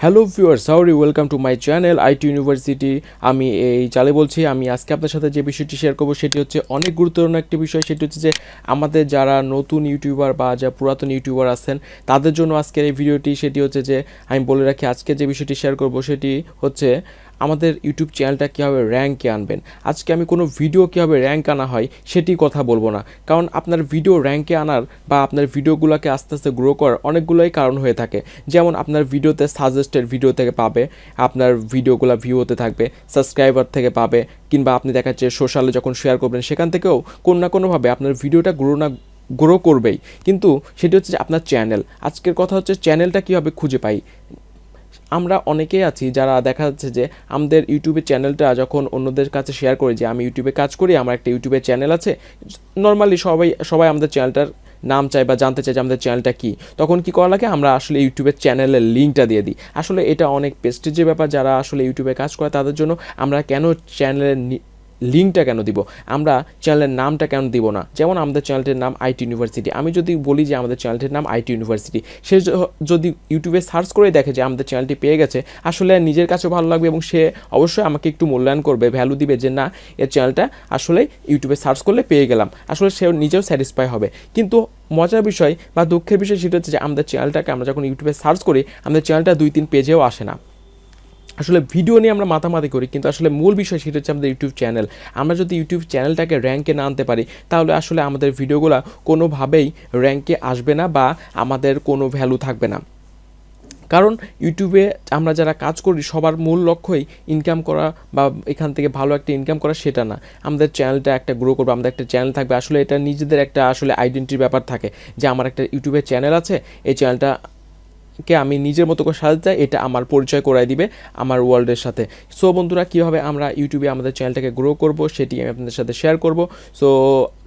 Hello viewers, sorry welcome to my channel IT university. আমি এই চালে বলছি। আমি আজকে আপনার সাথে যে বিষয়টি শেয়ার করবো সেটি হচ্ছে অনেক গুরুত্বপূর্ণ একটি বিষয়। সেটি হচ্ছে যে আমাদের যারা নতুন ইউটিউবার বা যা পুরাতন ইউটিউবার আছেন তাদের জন্য আজকের এই ভিডিওটি। সেটি হচ্ছে যে আমি বলে রাখি, আজকে যে বিষয়টি শেয়ার করবো সেটি হচ্ছে আমাদের ইউটিউব চ্যানেলটা কীভাবে র্যাঙ্কে আনবেন। আজকে আমি কোনো ভিডিও কীভাবে র্যাঙ্ক আনা হয় সেটি কথা বলবো না, কারণ আপনার ভিডিও র্যাঙ্কে আনার বা আপনার ভিডিওগুলোকে আস্তে আস্তে গ্রো করার অনেকগুলোই কারণ হয়ে থাকে। যেমন আপনার ভিডিওতে সাজেস্টেড ভিডিও থেকে পাবে, আপনার ভিডিওগুলো ভিউ হতে থাকবে, সাবস্ক্রাইবার থেকে পাবে, কিংবা আপনি দেখা যাচ্ছে সোশ্যালে যখন শেয়ার করবেন সেখান থেকেও কোনো না কোনোভাবে আপনার ভিডিওটা গ্রো করবেই। কিন্তু সেটি হচ্ছে যে আপনার চ্যানেল। আজকের কথা হচ্ছে চ্যানেলটা কীভাবে খুঁজে পাই। আমরা অনেকেই আছি যারা দেখা যাচ্ছে যে আমাদের ইউটিউবের চ্যানেলটা যখন অন্যদের কাছে শেয়ার করি যে আমি ইউটিউবে কাজ করি, আমার একটা ইউটিউবের চ্যানেল আছে, নর্মালি সবাই আমাদের চ্যানেলটার নাম চাই বা জানতে চাই যে আমাদের চ্যানেলটা কী। তখন কী করা লাগে, আমরা আসলে ইউটিউবের চ্যানেলের লিঙ্কটা দিয়ে দিই। আসলে এটা অনেক প্রেস্টিজের ব্যাপার। যারা আসলে ইউটিউবে কাজ করে তাদের জন্য আমরা কেন চ্যানেলের লিঙ্কটা কেন দিব, আমরা চ্যানেলের নামটা কেন দিব না। যেমন আমাদের চ্যানেলটির নাম আইটি ইউনিভার্সিটি। আমি যদি বলি যে আমাদের চ্যানেলটির নাম আইটি ইউনিভার্সিটি, সে যদি ইউটিউবে সার্চ করে দেখে যে আমাদের চ্যানেলটি পেয়ে গেছে, আসলে নিজের কাছেও ভালো লাগবে এবং সে অবশ্যই আমাকে একটু মূল্যায়ন করবে, ভ্যালু দিবে যে না, এর চ্যানেলটা আসলে ইউটিউবে সার্চ করলে পেয়ে গেলাম। আসলে সে নিজেও স্যাটিসফাই হবে। কিন্তু মজার বিষয় বা দুঃখের বিষয় সেটা হচ্ছে যে আমাদের চ্যানেলটাকে আমরা যখন ইউটিউবে সার্চ করি, আমাদের চ্যানেলটা 2-3 পেজেও আসে না। আসলে ভিডিও নিয়ে আমরা মাতামাতি করি, কিন্তু আসলে মূল বিষয় সেটা হচ্ছে আমাদের ইউটিউব চ্যানেল। আমরা যদি ইউটিউব চ্যানেলটাকে র্যাঙ্কে না আনতে পারি, তাহলে আসলে আমাদের ভিডিওগুলো কোনোভাবেই র্যাঙ্কে আসবে না বা আমাদের কোনো ভ্যালু থাকবে না। কারণ ইউটিউবে আমরা যারা কাজ করি সবার মূল লক্ষ্যই ইনকাম করা বা এখান থেকে ভালো একটা ইনকাম করা, সেটা না। আমাদের চ্যানেলটা একটা গ্রো করবে, আমাদের একটা চ্যানেল থাকবে। আসলে এটা নিজেদের একটা আসলে আইডেন্টিটির ব্যাপার থাকে যে আমার একটা ইউটিউবের চ্যানেল আছে, এই চ্যানেলটা আমি নিজের মতো করে সাজাতে চাই, এটা আমার পরিচয় করাই দিবে আমার ওয়ার্ল্ডের সাথে। সো বন্ধুরা, কীভাবে আমরা ইউটিউবে আমাদের চ্যানেলটাকে গ্রো করব সেটি আমি আপনাদের সাথে শেয়ার করব। সো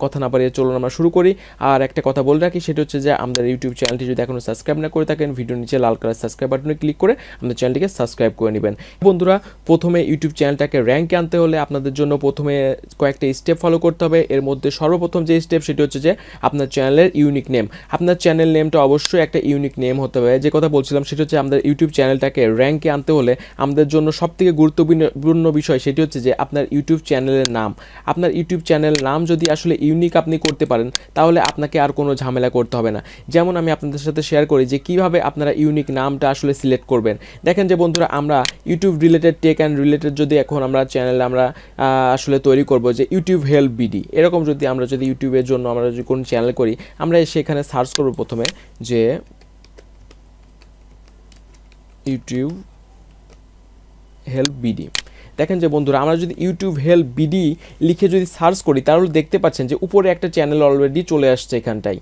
কথা না বাড়িয়ে চলুন আমরা শুরু করি। আর একটা কথা বলে রাখি, সেটা হচ্ছে যে আমাদের ইউটিউব চ্যানেলটি যদি এখনও সাবস্ক্রাইব না করে থাকেন, ভিডিওর নিচে লাল কালার সাবস্ক্রাইব বাটনে ক্লিক করে আমাদের চ্যানেলটিকে সাবস্ক্রাইব করে নেবেন। বন্ধুরা, প্রথমে ইউটিউব চ্যানেলটাকে র্যাঙ্কে আনতে হলে আপনাদের জন্য প্রথমে কয়েকটা স্টেপ ফলো করতে হবে। এর মধ্যে সর্বপ্রথম যে স্টেপ সেটি হচ্ছে যে আপনার চ্যানেলের ইউনিক নেম। আপনার চ্যানেল নেমটা অবশ্যই একটা ইউনিক নেম হতে হবে। যে কথা বলছিলাম সেটা হচ্ছে আমাদের ইউটিউব চ্যানেলটাকে র্যাঙ্কে আনতে হলে আমাদের জন্য সবথেকে গুরুত্বপূর্ণ বিষয় সেটি হচ্ছে যে আপনার ইউটিউব চ্যানেলের নাম। আপনার ইউটিউব চ্যানেল নাম যদি আসলে ইউনিক আপনি করতে পারেন, তাহলে আপনাকে আর কোনো ঝামেলা করতে হবে না। যেমন আমি আপনাদের সাথে শেয়ার করি যে কীভাবে আপনারা ইউনিক নামটা আসলে সিলেক্ট করবেন। দেখেন যে বন্ধুরা, আমরা YouTube related, tech and related যদি এখন আমরা চ্যানেল আমরা আসলে তৈরি করব যে ইউটিউব হেল্প বিডি, এরকম যদি আমরা ইউটিউবের জন্য আমরা যদি কোনো চ্যানেল করি, আমরা সেখানে সার্চ করব প্রথমে যে ইউটিউব হেল্প বিডি। দেখেন যে বন্ধুরা, আমরা যদি ইউটিউব হেল্প বিডি লিখে যদি সার্চ করি, তাহলে দেখতে পাচ্ছেন যে উপরে একটা চ্যানেল অলরেডি চলে আসছে। এখানটায়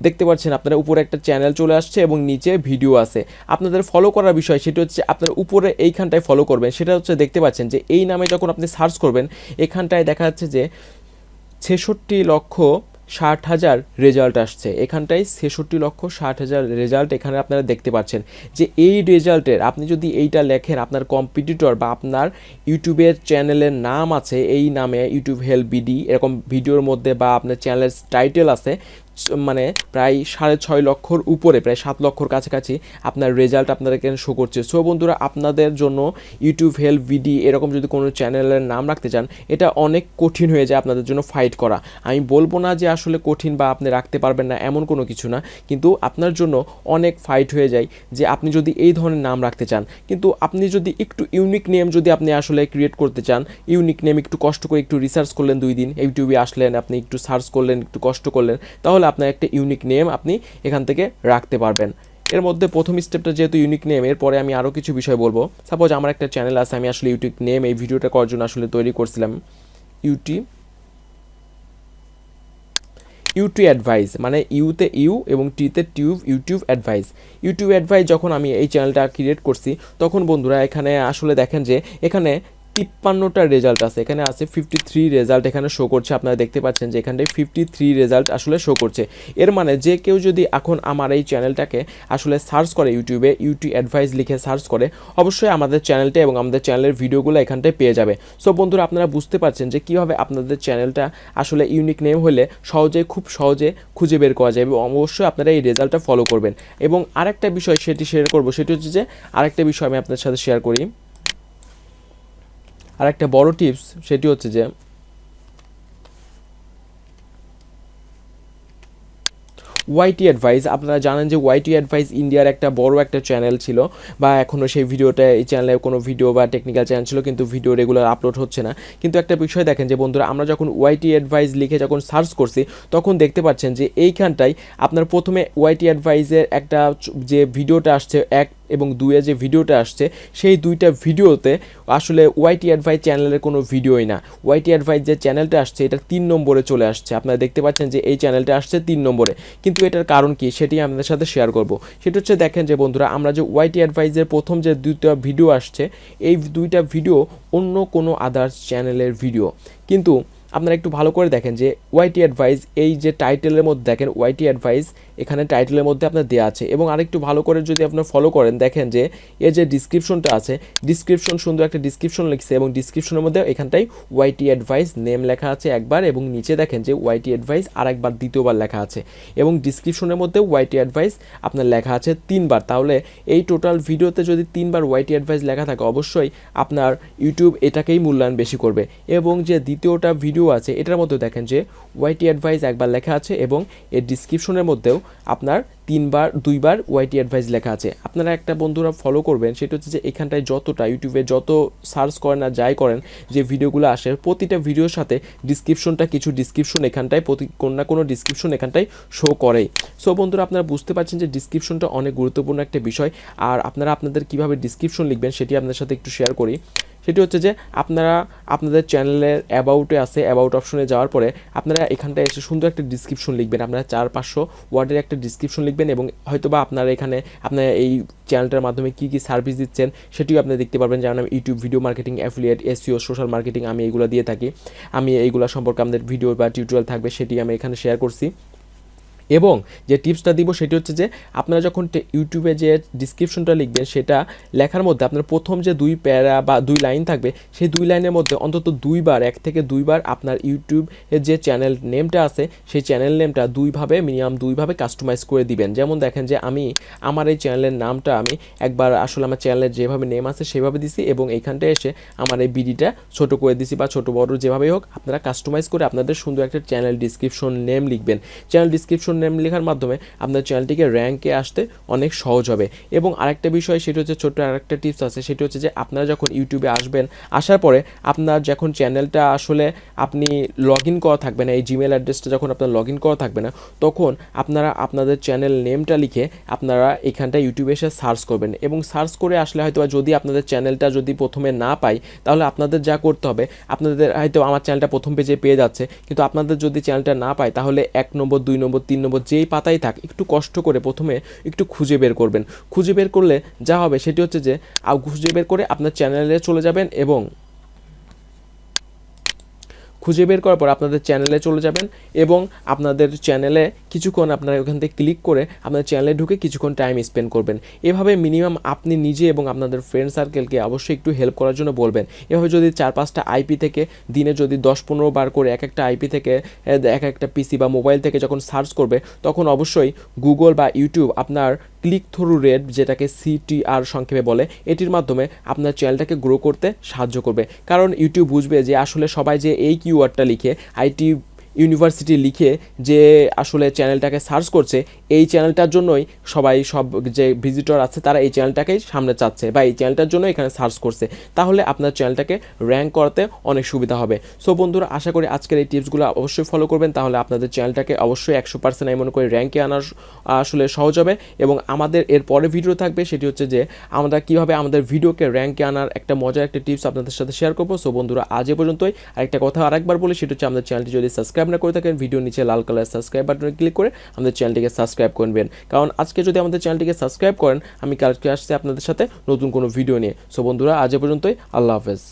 দেখতে পাচ্ছেন আপনারা উপরে একটা চ্যানেল চলে আসছে এবং নিচে ভিডিও আছে। আপনাদের ফলো করার বিষয় সেটা হচ্ছে আপনার উপরে এইখানটায় ফলো করবেন। সেটা হচ্ছে দেখতে পাচ্ছেন যে এই নামে যখন আপনি সার্চ করবেন, এখানটায় দেখা যাচ্ছে যে 66,60,000 রেজাল্ট আসছে। এখানটায় 66,60,000 রেজাল্ট এখানে আপনারা দেখতে পাচ্ছেন। যে এই রেজাল্টের আপনি যদি এইটা লেখেন, আপনার কম্পিটিটর বা আপনার ইউটিউবের চ্যানেলের নাম আছে এই নামে ইউটিউব হেল্প বিডি, এরকম ভিডিওর মধ্যে বা আপনার চ্যানেলের টাইটেল আছে, মানে প্রায় 6.5 লক্ষর উপরে, প্রায় 7 লক্ষর কাছাকাছি আপনার রেজাল্ট আপনাদের এখানে শো করছে। সো বন্ধুরা, আপনাদের জন্য ইউটিউব হেল্প ভিডি এরকম যদি কোনো চ্যানেলের নাম রাখতে চান, এটা অনেক কঠিন হয়ে যায় আপনাদের জন্য ফাইট করা। আমি বলবো না যে আসলে কঠিন বা আপনি রাখতে পারবেন না, এমন কোনো কিছু না, কিন্তু আপনার জন্য অনেক ফাইট হয়ে যায় যে আপনি যদি এই ধরনের নাম রাখতে চান। কিন্তু আপনি যদি একটু ইউনিক নেম যদি আপনি আসলে ক্রিয়েট করতে চান, ইউনিক নেম একটু কষ্ট করে একটু রিসার্চ করলেন, 2 দিন ইউটিউবে আসলেন, আপনি একটু সার্চ করলেন, একটু কষ্ট করলেন, তাহলে আপনার একটা ইউনিক নেম আপনি এখান থেকে রাখতে পারবেন। এর মধ্যে প্রথম স্টেপটা যেহেতু ইউনিক নেম, এরপরে আমি আরও কিছু বিষয় বলবো। সাপোজ আমার একটা চ্যানেল আছে, আমি আসলে ইউনিক নেম এই ভিডিওটা করার জন্য আসলে তৈরি করছিলাম ইউটি অ্যাডভাইস, মানে ইউতে ইউ এবং টিতে tube, YouTube advice. YouTube advice যখন আমি এই চ্যানেলটা ক্রিয়েট করছি, তখন বন্ধুরা এখানে আসলে দেখেন যে এখানে 53টা রেজাল্ট আছে, এখানে আছে 53 রেজাল্ট এখানে শো করছে। আপনারা দেখতে পাচ্ছেন যে এখানটায় 53 রেজাল্ট আসলে শো করছে। এর মানে যে কেউ যদি এখন আমার এই চ্যানেলটাকে আসলে সার্চ করে ইউটিউবে, ইউটিউব অ্যাডভাইস লিখে সার্চ করে, অবশ্যই আমাদের চ্যানেলটা এবং আমাদের চ্যানেলের ভিডিওগুলো এখানটায় পেয়ে যাবে। সো বন্ধুরা, আপনারা বুঝতে পারছেন যে কীভাবে আপনাদের চ্যানেলটা আসলে ইউনিক নেম হলে খুব সহজে খুঁজে বের করা যায়, এবং অবশ্যই আপনারা এই রেজাল্টটা ফলো করবেন। এবং আরেকটা বিষয় সেটি শেয়ার করবো, সেটি হচ্ছে যে আরেকটা বিষয় আমি আপনাদের সাথে শেয়ার করি। আরেকটা বড় টিপস সেটি হচ্ছে যে ওয়াইটি অ্যাডভাইস। আপনারা জানেন যে ওয়াইটি অ্যাডভাইস ইন্ডিয়ার একটা বড় একটা চ্যানেল ছিল, বা এখনও সেই ভিডিওটা এই চ্যানেলে কোনো ভিডিও বা টেকনিক্যাল চ্যানেল ছিল, কিন্তু ভিডিও রেগুলার আপলোড হচ্ছে না। কিন্তু একটা বিষয় দেখেন যে বন্ধুরা, আমরা যখন ওয়াইটি অ্যাডভাইস লিখে যখন সার্চ করছি, তখন দেখতে পাচ্ছেন যে এইখানটায় আপনার প্রথমে ওয়াইটি অ্যাডভাইসের একটা যে ভিডিওটা আসছে 1 এবং 2-এ যে ভিডিওটা আসছে, সেই দুইটা ভিডিওতে আসলে ওয়াইটি অ্যাডভাইস চ্যানেলের কোনো ভিডিওই না। ওয়াইটি অ্যাডভাইস যে চ্যানেলটা আসছে এটা 3 নম্বরে চলে আসছে। আপনারা দেখতে পাচ্ছেন যে এই চ্যানেলটা আসছে 3 নম্বরে, কিন্তু এটার কারণ কি সেটি আপনাদের সাথে শেয়ার করব। সেটা হচ্ছে দেখেন যে বন্ধুরা, আমরা যে ওয়াইটি অ্যাডভাইসের প্রথম যে 2টা ভিডিও আসছে, এই 2টা ভিডিও অন্য কোনো আদার্স চ্যানেলের ভিডিও। কিন্তু আপনারা একটু ভালো করে দেখেন যে ওয়াইটি অ্যাডভাইস এই যে টাইটেলের মধ্যে দেখেন, ওয়াইটি অ্যাডভাইস এখানে টাইটেলের মধ্যে আপনার দেওয়া আছে। এবং আরেকটু ভালো করে যদি আপনার ফলো করেন, দেখেন যে এর যে ডিসক্রিপশনটা আছে, ডিসক্রিপশন সুন্দর একটা ডিসক্রিপশন লিখছে, এবং ডিসক্রিপশনের মধ্যে এখানটায় ওয়াইটি অ্যাডভাইস নেম লেখা আছে একবার, এবং নিচে দেখেন যে ওয়াইটি অ্যাডভাইস আরেকবার দ্বিতীয়বার লেখা আছে, এবং ডিসক্রিপশনের মধ্যে ওয়াইটি অ্যাডভাইস আপনার লেখা আছে 3বার। তাহলে এই টোটাল ভিডিওতে যদি 3বার ওয়াইটি অ্যাডভাইস লেখা থাকে, অবশ্যই আপনার ইউটিউব এটাকেই মূল্যায়ন বেশি করবে। এবং যে দ্বিতীয়টা ভিডিও আছে এটার মধ্যে দেখেন যে ওয়াইটি অ্যাডভাইস একবার লেখা আছে, এবং এর ডিসক্রিপশনের মধ্যেও আপনার 2বার ওয়াইটি অ্যাডভাইস লেখা আছে। আপনারা একটা বন্ধুরা ফলো করবেন, সেটা হচ্ছে যে এখানটায় যতটা ইউটিউবে যত সার্চ করেন আর যাই করেন, যে ভিডিওগুলো আসে প্রতিটা ভিডিওর সাথে ডিসক্রিপশনটা, কিছু ডিসক্রিপশন এখানটায় কোনো না কোনো ডিসক্রিপশন এখানটায় শো করেই। সো বন্ধুরা, আপনারা বুঝতে পারছেন যে ডিসক্রিপশনটা অনেক গুরুত্বপূর্ণ একটা বিষয়। আর আপনারা আপনাদের কীভাবে ডিসক্রিপশন লিখবেন সেটি আপনাদের সাথে একটু শেয়ার করি। সেটি হচ্ছে যে আপনারা আপনাদের চ্যানেলের অ্যাবাউটে আছে, অ্যাবাউট অপশনে যাওয়ার পরে আপনারা এখানটায় এসে সুন্দর একটা ডিসক্রিপশন লিখবেন। আপনারা 400-500 ওয়ার্ডের একটা ডিসক্রিপশন লিখবেন, এবং হয়তোবা আপনারা এখানে আপনার এই চ্যানেলটার মাধ্যমে কী কী সার্ভিস দিচ্ছেন সেটিও আপনি দেখতে পারবেন। যেমন আমি YouTube video marketing, affiliate, SEO, social marketing, আমি এইগুলো দিয়ে থাকি। আমি এইগুলো সম্পর্কে আমাদের ভিডিও বা টিউটোরিয়াল থাকবে, সেটি আমি এখানে শেয়ার করছি। এবং যে টিপসটা দিব সেটি হচ্ছে যে আপনারা যখন ইউটিউবে যে ডিসক্রিপশনটা লিখবেন, সেটা লেখার মধ্যে আপনার প্রথম যে 2 প্যারা বা 2 লাইন থাকবে, সেই 2 লাইনের মধ্যে অন্তত 1 থেকে 2বার আপনার ইউটিউবের যে চ্যানেল নেমটা আছে, সেই চ্যানেল নেমটা মিনিমাম 2ভাবে কাস্টমাইজ করে দিবেন। যেমন দেখেন যে আমি আমার এই চ্যানেলের নামটা আমি একবার আসলে আমার চ্যানেলের যেভাবে নেম আছে সেভাবে দিছি, এবং এইখানটায় এসে আমার এই বিডিটা ছোট করে দিছি, বা ছোট বড় যেভাবেই হোক আপনারা কাস্টমাইজ করে আপনাদের সুন্দর একটা চ্যানেল ডিসক্রিপশন নেম লিখবেন। চ্যানেল ডিসক্রিপশন নেম লেখার মাধ্যমে আপনার চ্যানেলটিকে র্যাঙ্কে আসতে অনেক সহজ হবে। এবং আরেকটা বিষয় সেটা হচ্ছে, ছোট্ট আরেকটা টিপস আছে, সেটা হচ্ছে যে আপনারা যখন ইউটিউবে আসবেন, আসার পরে আপনার যখন চ্যানেলটা আসলে আপনি লগ ইন করা থাকবে না, এই জিমেল অ্যাড্রেসটা যখন আপনার লগ ইন করা থাকবে না, তখন আপনারা আপনাদের চ্যানেল নেমটা লিখে আপনারা এখানটা ইউটিউবে এসে সার্চ করবেন। এবং সার্চ করে আসলে হয়তো যদি আপনাদের চ্যানেলটা যদি প্রথমে না পাই, তাহলে আপনাদের যা করতে হবে, আপনাদের হয়তো আমার চ্যানেলটা প্রথম পেজে পেয়ে যাচ্ছে, কিন্তু আপনাদের যদি চ্যানেলটা না পায়, তাহলে 1 নম্বর, 2 নম্বর, 3 নম্বর যেই পাতাই থাক, একটু কষ্ট করে প্রথমে একটু খুঁজে বের করবেন। খুঁজে বের করলে যা হবে সেটি হচ্ছে যে খুঁজে বের করে আপনার চ্যানেলে চলে যাবেন, এবং খুঁজে বের করার পর আপনাদের চ্যানেলে চলে যাবেন, এবং আপনাদের চ্যানেলে কিছুক্ষণ আপনারা ওখান থেকে ক্লিক করে আপনার চ্যানেলে ঢুকে কিছুক্ষণ টাইম স্পেন্ড করবেন। এভাবে মিনিমাম আপনি নিজে এবং আপনাদের ফ্রেন্ড সার্কেলকে অবশ্যই একটু হেল্প করার জন্য বলবেন। এভাবে যদি 4-5টা আইপি থেকে দিনে যদি 10-15 বার করে এক একটা আইপি থেকে এক একটা পিসি বা মোবাইল থেকে যখন সার্চ করবে, তখন অবশ্যই গুগল বা ইউটিউব আপনার ক্লিক থ্রু রেট, যেটাকে CTR সংক্ষেপে বলে, এটির মাধ্যমে আপনার চ্যানেলটাকে গ্রো করতে সাহায্য করবে। কারণ ইউটিউব বুঝবে যে আসলে সবাই যে এই কিওয়ার্ডটা লিখে, আইটি ইউনিভার্সিটি লিখে যে আসলে চ্যানেলটাকে সার্চ করছে, এই চ্যানেলটার জন্যই সব যে ভিজিটর আছে তারা এই চ্যানেলটাকেই সামনে চাচ্ছে, বা এই চ্যানেলটার জন্য এখানে সার্চ করছে। তাহলে আপনার চ্যানেলটাকে র্যাঙ্ক করাতে অনেক সুবিধা হবে। সো বন্ধুরা, আশা করি আজকের এই টিপসগুলো অবশ্যই ফলো করবেন, তাহলে আপনাদের চ্যানেলটাকে অবশ্যই 100% আমি মনে করি র্যাঙ্কে আনার আসলে সহজ হবে। এবং আমাদের এর পরে ভিডিও থাকবে, সেটি হচ্ছে যে আমরা কীভাবে আমাদের ভিডিওকে র্যাঙ্কে আনার একটা মজার একটা টিপস আপনাদের সাথে শেয়ার করবো। সো বন্ধুরা, আজ এ পর্যন্তই। আরেকটা কথা আরেকবার বলি, সেটা হচ্ছে আমাদের চ্যানেলটি যদি সাবস্ক্রাইব না করে থাকেন, ভিডিও নিচে লাল কালার সাবস্ক্রাইব বাটনে ক্লিক করে আমাদের চ্যানেলটিকে সাবস্ক্রাইব করবেন। কারণ আজকে যদি আমাদের চ্যানেলটিকে সাবস্ক্রাইব করেন, আমি কালকে আসছি আপনাদের সাথে নতুন কোনো ভিডিও নিয়ে। সো বন্ধুরা, আজ এ পর্যন্তই। আল্লাহ হাফেজ।